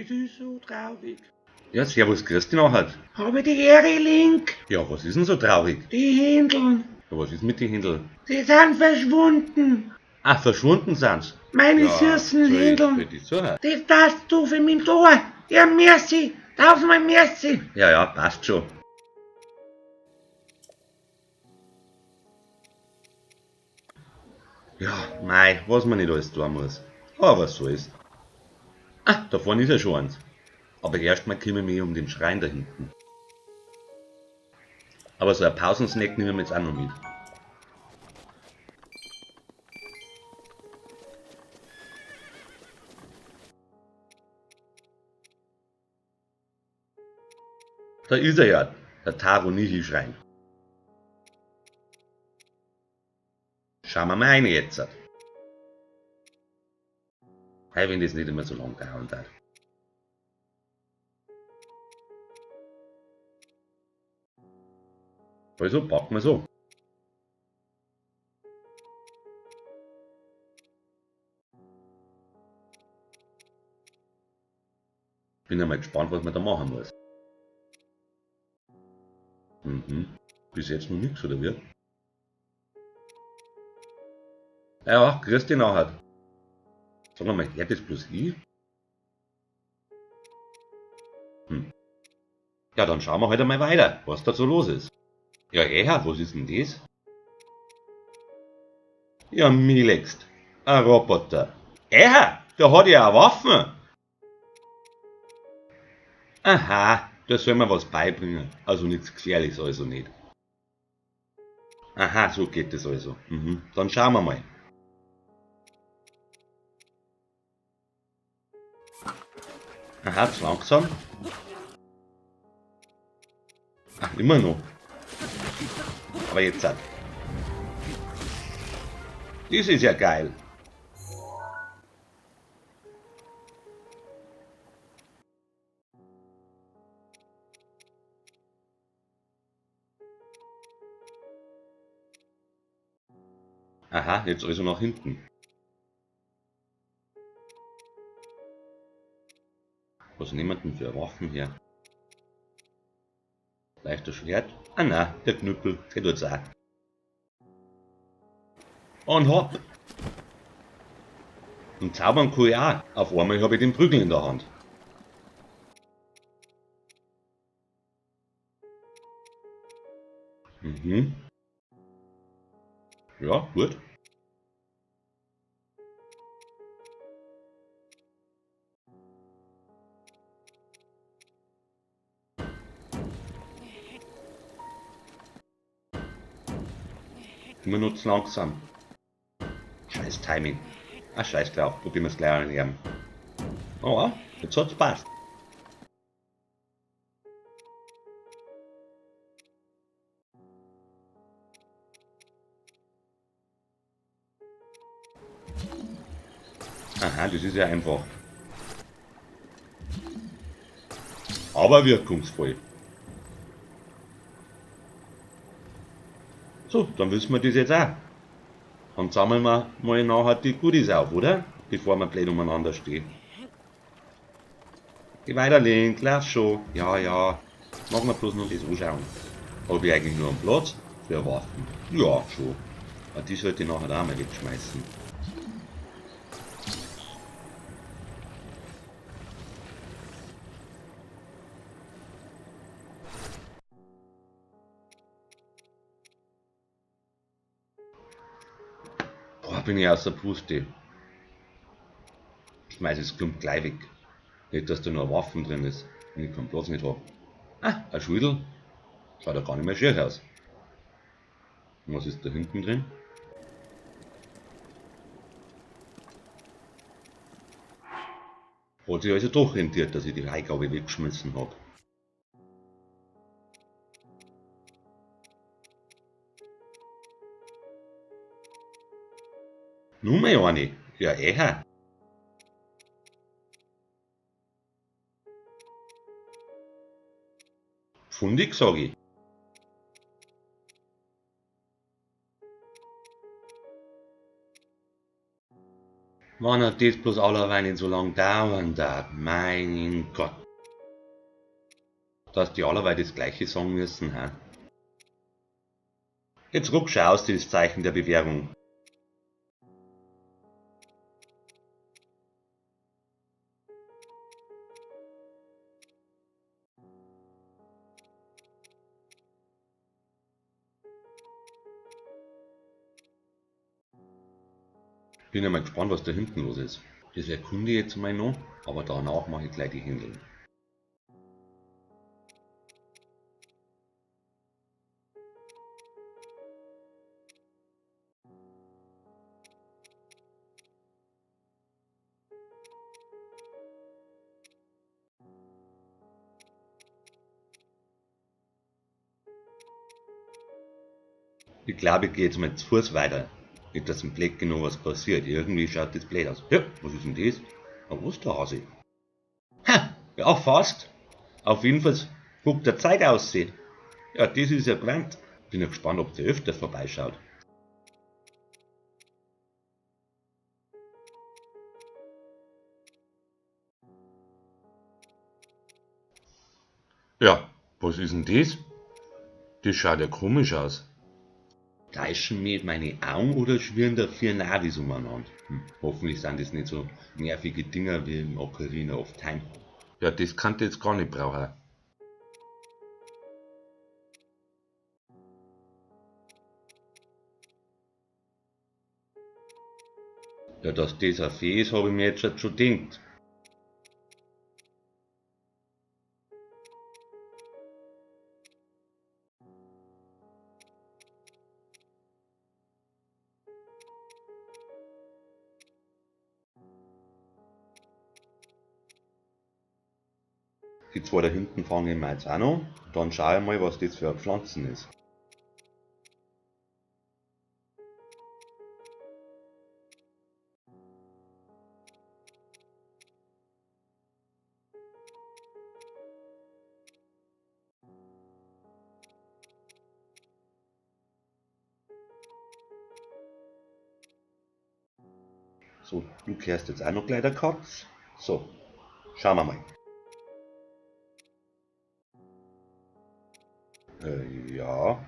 Es ist so traurig. Ja, servus, grüß dich nachher. Habe die Ehre, Link. Ja, was ist denn so traurig? Die Händeln. Ja, was ist mit den Händeln? Sie sind verschwunden. Ah, verschwunden sind's. Meine Ja, süßen soll Händeln. ich suchen? Das darfst du für mich tun. Ja, merci. Tausendmal merci. Ja, passt schon. Ja, mei, was man nicht alles tun muss. Aber was soll's. Ah, da vorne ist ja schon eins. Aber erstmal kümmere ich mich um den Schrein da hinten. Aber so ein Pausensnack nehmen wir jetzt auch noch mit. Da ist er ja, der Taro-Nihi-Schrein. Schauen wir mal rein jetzt. Hey, wenn das nicht immer so lang dauern darf. Also packen wir so. Bin einmal gespannt, was man da machen muss. Bis jetzt noch nichts, oder wie? Ja, grüß dich nachher. Sag mal, hört das bloß ich? Ja, dann schauen wir halt einmal weiter, was da so los ist. Ja, was ist denn das? Ja, Milext, ein Roboter. Der hat ja auch Waffen. Aha, da soll mir was beibringen. Also nichts Gefährliches, also nicht. Aha, so geht es also. Dann schauen wir mal. Aha, zu langsam. Ach, immer noch. Aber jetzt hat. Das ist ja geil. Aha, jetzt also nach hinten. Was nehmen wir denn für Waffen her? Leichter Schwert? Ah nein, der Knüppel, der tut's auch. Und hopp! Und zaubern kann ich auch. Auf einmal habe ich den Prügel in der Hand. Ja, gut. Immer nur zu langsam. Scheiß Timing. Ah, scheiß drauf, probieren wir es gleich anlernen. Oh, jetzt hat's passt. Aha, das ist ja einfach. Aber wirkungsvoll. So, dann wissen wir das jetzt auch. Dann sammeln wir mal nachher die Goodies auf, oder? Bevor wir blöd umeinander stehen. Geh weiter, Link, lauf schon. Ja. Machen wir bloß noch das anschauen. Habe ich eigentlich nur einen Platz für Waffen? Ja, schon. Aber die sollte ich nachher auch mal wegschmeißen. Boah, bin ich außer Puste. Schmeiß das Klump gleich weg. Nicht, dass da noch Waffen drin ist, wenn ich keinen Platz nicht habe. Ah, ein Schwedel. Schaut ja gar nicht mehr schön aus. Und was ist da hinten drin? Hat sich also doch rentiert, dass ich die Leihgabe weggeschmissen habe. Nur mehr eine. Ja, eher. Fundig, sag ich. Wann hat das bloß allerweil nicht so lang dauern darf, mein Gott. Dass die allerweil das gleiche sagen müssen, hä? Jetzt rückschaust du das Zeichen der Bewährung. Bin ja mal gespannt, was da hinten los ist. Das erkunde ich jetzt mal noch, aber danach mache ich gleich die Händel. Ich glaube, ich gehe jetzt mal zu Fuß weiter. Nicht, dass im Blick genau was passiert. Irgendwie schaut das blöd aus. Ja, was ist denn das? Ein Osterhase. Ha, ja, fast. Auf jeden Fall guckt der Zeit aussehen. Ja, das ist ja gewandt. Bin ja gespannt, ob der öfter vorbeischaut. Ja, was ist denn das? Das schaut ja komisch aus. Täuschen mich meine Augen oder schwirren da vier Navis umeinander? Hoffentlich sind das nicht so nervige Dinger wie im Ocarina of Time. Ja, das kann ich jetzt gar nicht brauchen. Ja, dass das ein Fee ist, habe ich mir jetzt schon gedacht. Die zwei da hinten fange ich mir jetzt auch noch. Dann schaue ich mal, was das für eine Pflanzen ist. So, du kehrst jetzt auch noch gleich der Katz. So, schauen wir mal. Ja.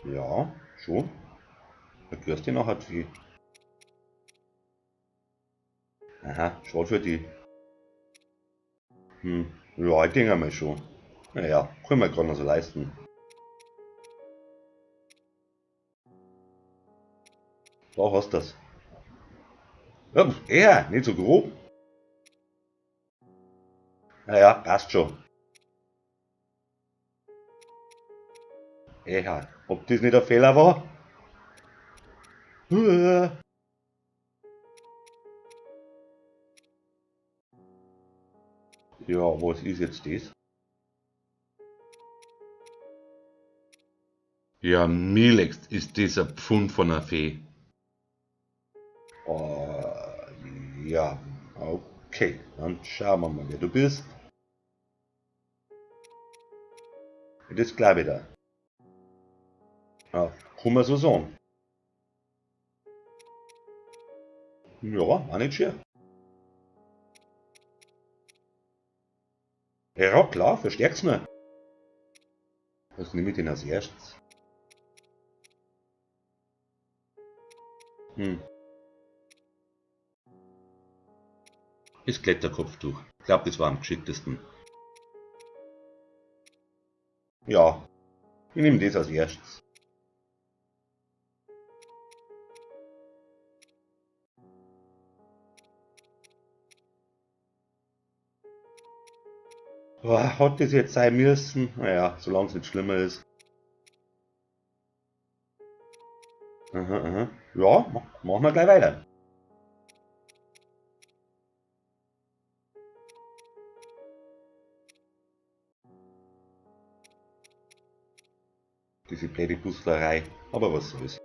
Ja, schon. Da gehörst du nachher viel. Aha, schade für die. Ja, ich denke mal schon. Naja, können wir gerade noch so leisten. Da hast du das. Ja, eher, nicht so grob. Naja, passt schon. Eher, ob das nicht ein Fehler war? Ja, was ist jetzt das? Ja, Milex, ist das ein Pfund von einer Fee? Ja, okay, dann schauen wir mal, wer du bist. Das glaube ich da. Ja, kann man so sagen. Ja, auch nicht schön. Ja, klar, verstärkt's nur. Was nehme ich denn als erstes? Hm, das Kletterkopftuch. Ich glaube, das war am geschicktesten. Ja, ich nehme das als erstes. Boah, hat das jetzt sein müssen? Naja, solange es nicht schlimmer ist. Aha, aha. Ja, machen wir gleich weiter. Diese blöde Buslerei. Aber was soll's.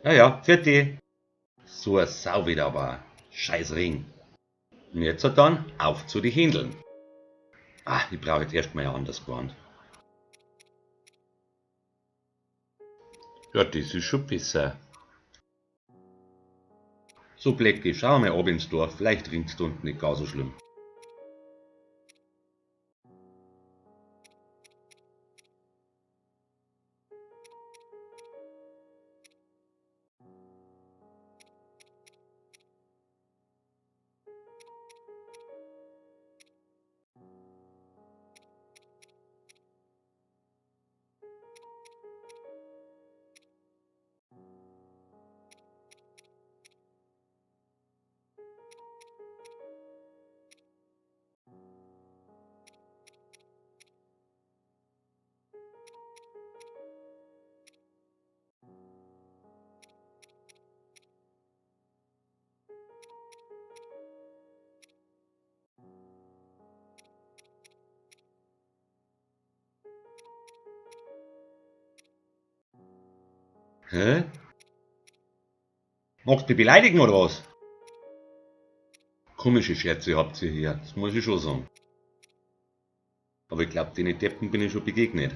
Ja, ja, für die. So eine Sau wieder aber. Scheiß Ring. Und jetzt dann auf zu die Händeln. Ah, ich brauche jetzt erstmal ein anderes Gewand. Ja, das ist schon besser. So, Blecki, schau mal ab ins Dorf. Vielleicht rinnt's da unten nicht gar so schlimm. Hä? Magst du mich beleidigen oder was? Komische Scherze habt ihr hier, das muss ich schon sagen. Aber ich glaub, den Deppen bin ich schon begegnet.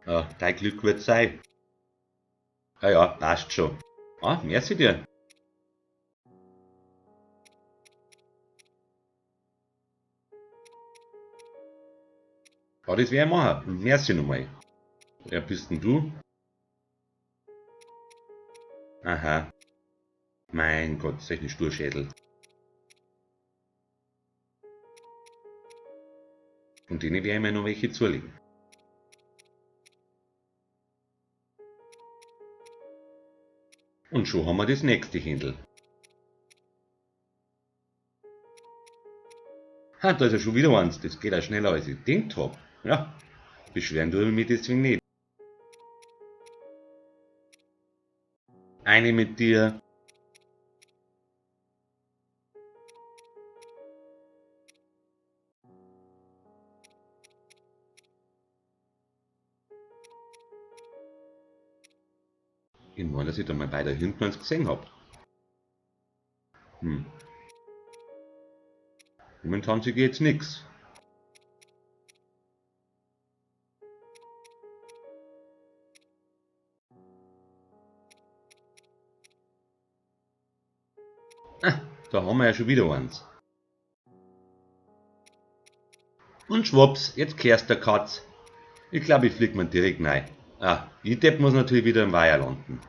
Ja, dein Glück wird sein. Ja, ja, passt schon. Ah, merci dir. Ja, das werde ich machen. Und merci nochmal. Wer bist denn du? Aha. Mein Gott, solche Sturschädel. Und denen werde ich mir noch welche zulegen. Und schon haben wir das nächste Händel. Ha, da ist ja schon wieder eins. Das geht auch schneller als ich gedacht hab. Ja, beschweren tue ich mich deswegen nicht. Eine mit dir. Ich meine, dass ich da mal bei der hinten eins gesehen hab. Hm. Momentan sie jetzt nix. Ah, da haben wir ja schon wieder eins. Und schwupps, jetzt kehrst der Katz. Ich glaube, ich flieg mir direkt rein. Ah, ich Depp muss natürlich wieder im Weiher landen.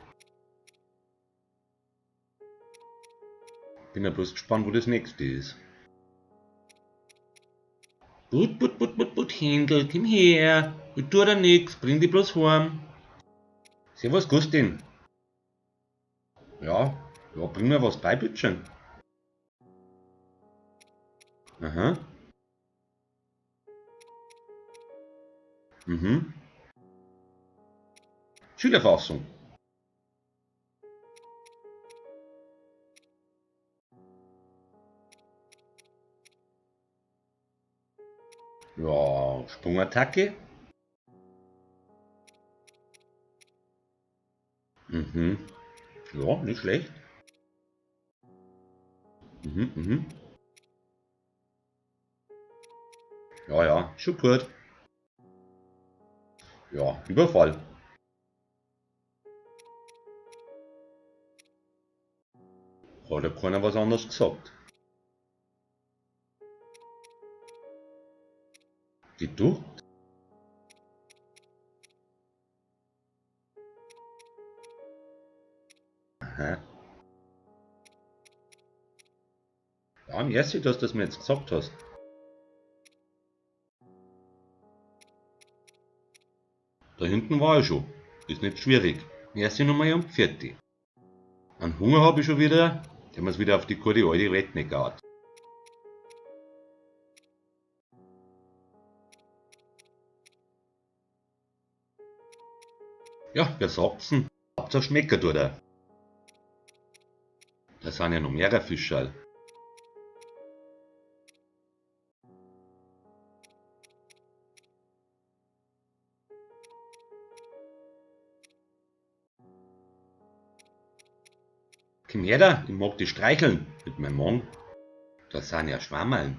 Bin ja bloß gespannt, wo das nächste ist. Händel, komm her. Ich tu da nix, bring die bloß heim. Servus, Gustin. Ja, ja, bring mir was bei, bitteschön. Aha. Mhm. Schülerfassung. Ja, Sprungattacke. Mhm. Ja, nicht schlecht. Mhm, mhm. Ja, ja, schon gut. Ja, Überfall. Hat ja keiner was anderes gesagt. Geduckt? Aha. Ja, merci, dass du das mir jetzt gesagt hast. Da hinten war ich schon. Ist nicht schwierig. Merci nochmal um Pfirti. An Hunger habe ich schon wieder. Der muss wieder auf die gute alte Redneck-Art. Ja, wer sagt's denn? Hauptsache Schmecker tut er. Da sind ja noch mehrere Fischerl. Komm her da, ich mag dich streicheln mit meinem Mann. Das sind ja Schwammerln.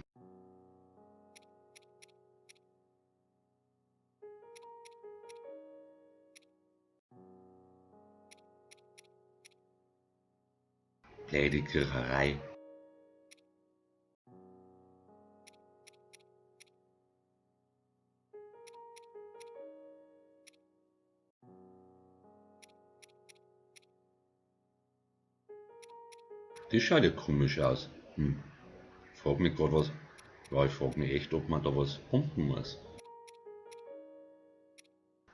Blöde Kircherei. Das schaut ja komisch aus. Ich frag mich grad was. Ja, ich frag mich echt, ob man da was pumpen muss.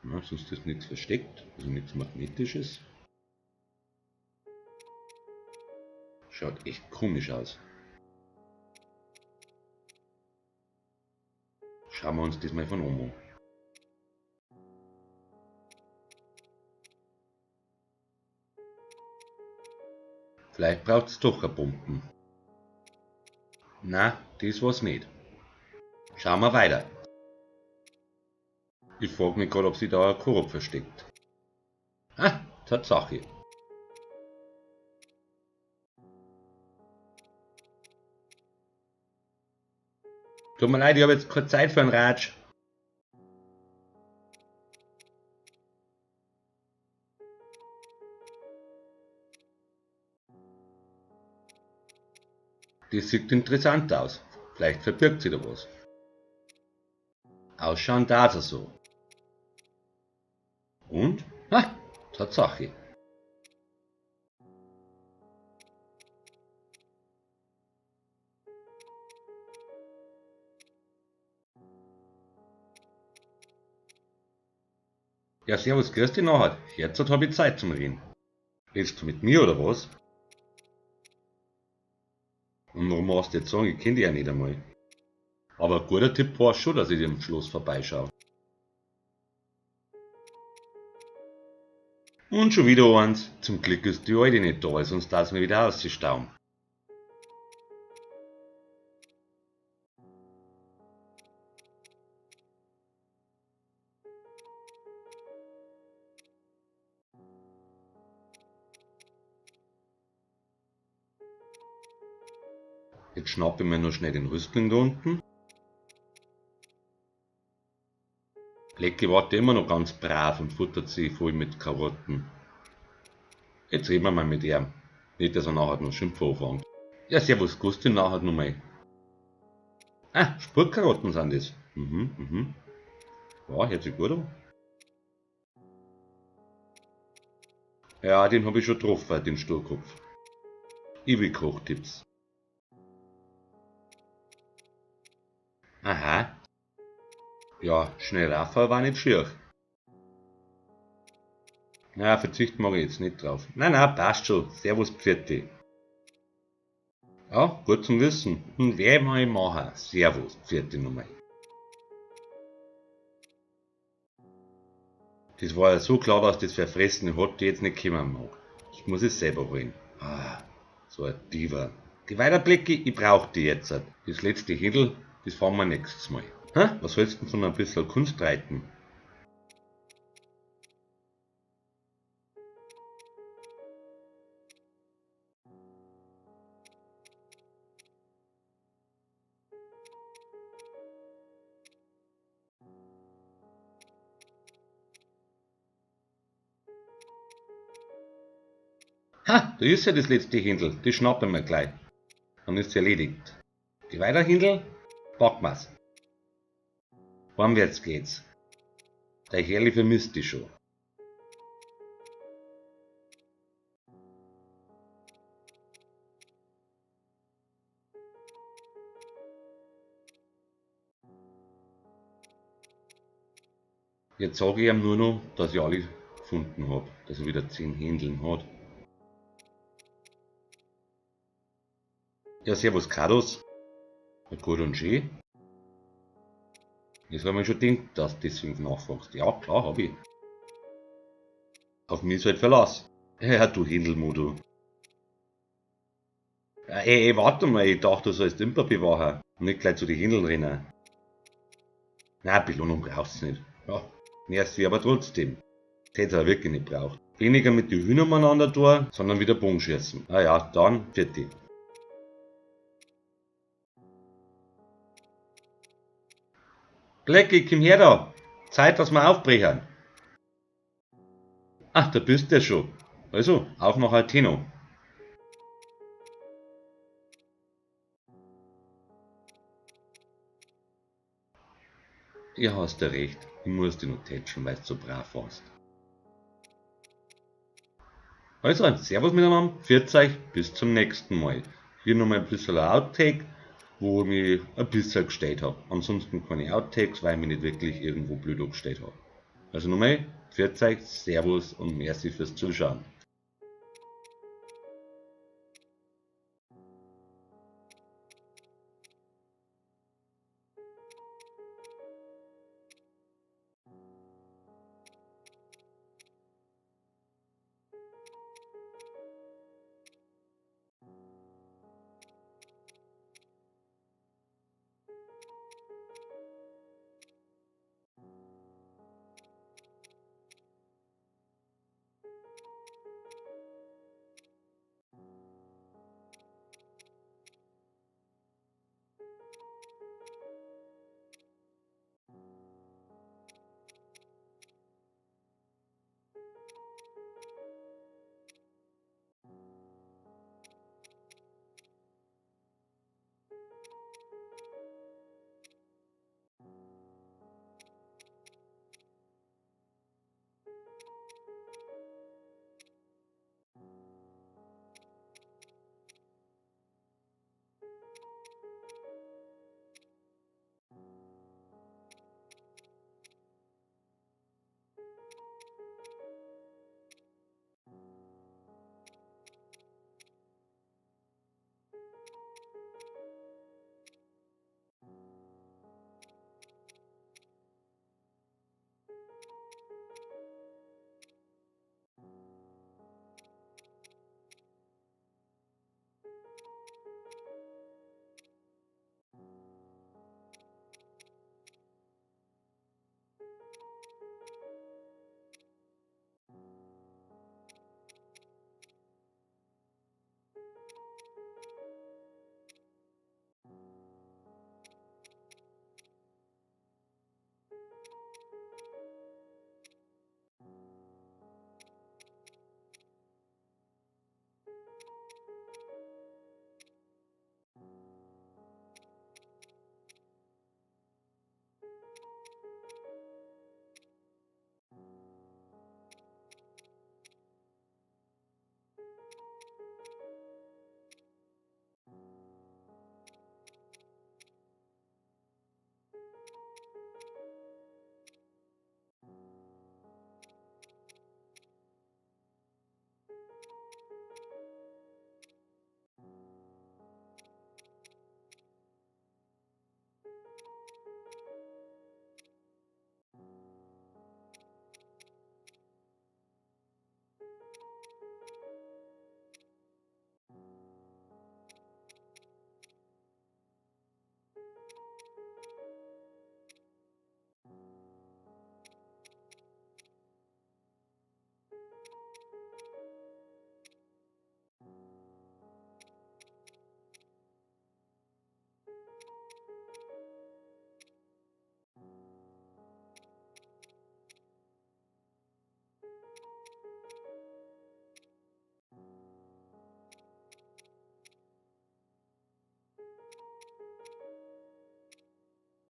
Na, sonst ist nichts versteckt, also nichts Magnetisches. Schaut echt komisch aus. Schauen wir uns das mal von oben an. Vielleicht braucht es doch eine Pumpen. Na, das war's nicht. Schauen wir weiter. Ich frag mich gerade, ob sich da ein Korb versteckt. Ah, Tatsache. Tut mir leid, ich habe jetzt keine Zeit für einen Ratsch. Das sieht interessant aus. Vielleicht verbirgt sich da was. Ausschauen darf er so. Und? Ha, Tatsache. Ja, servus, grüß dich nachher. Jetzt habe ich Zeit zum Reden. Redest du mit mir oder was? Und warum hast du jetzt sagen, ich kenne dich ja nicht einmal. Aber ein guter Tipp war schon, dass ich dir am Schloss vorbeischaue. Und schon wieder eins. Zum Glück ist die Alte nicht da, sonst darf es mir wieder ausstauben. Jetzt schnappe ich mir noch schnell den Rüstling da unten. Lecki wartet immer noch ganz brav und futtert sie voll mit Karotten. Jetzt reden wir mal mit ihm. Nicht, dass er nachher noch Schimpf anfängt. Ja, servus, grüß dich nachher noch mal. Ah, Spurkarotten sind das. Ja, hört sich gut an. Ja, den habe ich schon getroffen, den Sturkopf. Ich will Kochtipps. Aha. Ja, schnell rauffahren war nicht schier. Na, verzichten mag ich jetzt nicht drauf. Nein, passt schon. Servus, Pfirti. Ja, gut zum Wissen. Und wer mal machen. Servus, Pfirti nochmal. Das war ja so klar, dass das Verfressene hat, die jetzt nicht kommen mag. Ich muss es selber holen. Ah, so ein Diva. Die Weiterblicke, ich brauch die jetzt. Das letzte Händel, das fahren wir nächstes Mal. Hä? Was hältst du denn von ein bisschen Kunstreiten? Ha, da ist ja das letzte Händel, das schnappen wir gleich. Dann ist es erledigt. Die Weiterhändel, packen wir's. Heimwärts geht's. Der Herrli vermisst dich schon. Jetzt sage ich ihm nur noch, dass ich alle gefunden habe, dass er wieder 10 Händeln hat. Ja, servus Kados. Ja, gut und schön. Jetzt habe ich schon gedacht, dass du deswegen nachfragst. Ja, klar, hab ich. Auf mich ist halt Verlass. Ja, du Händelmudu. Ja, ey, warte mal, ich dachte, du sollst Imper bewahren und nicht gleich zu den Händeln rennen. Na, Belohnung brauchst du nicht. Ja, nervst sie aber trotzdem. Das hätte er wirklich nicht braucht. weniger mit den Hühnern umeinander tun, sondern wieder Bogenschießen. Ah ja, dann fertig. Blackie, komm her da! Zeit, dass wir aufbrechen. Ach, da bist du ja schon. Also, auf nach Alteno. Ja, hast du recht. Ich muss dich noch tätschen, weil du so brav warst. Also, servus miteinander, pfiat euch, bis zum nächsten Mal. Hier nochmal ein bisschen ein Outtake, wo ich mich ein bisschen gestellt habe. Ansonsten keine Outtakes, weil ich mich nicht wirklich irgendwo blöd angestellt habe. Also nochmal, pfiat euch, servus und merci fürs Zuschauen.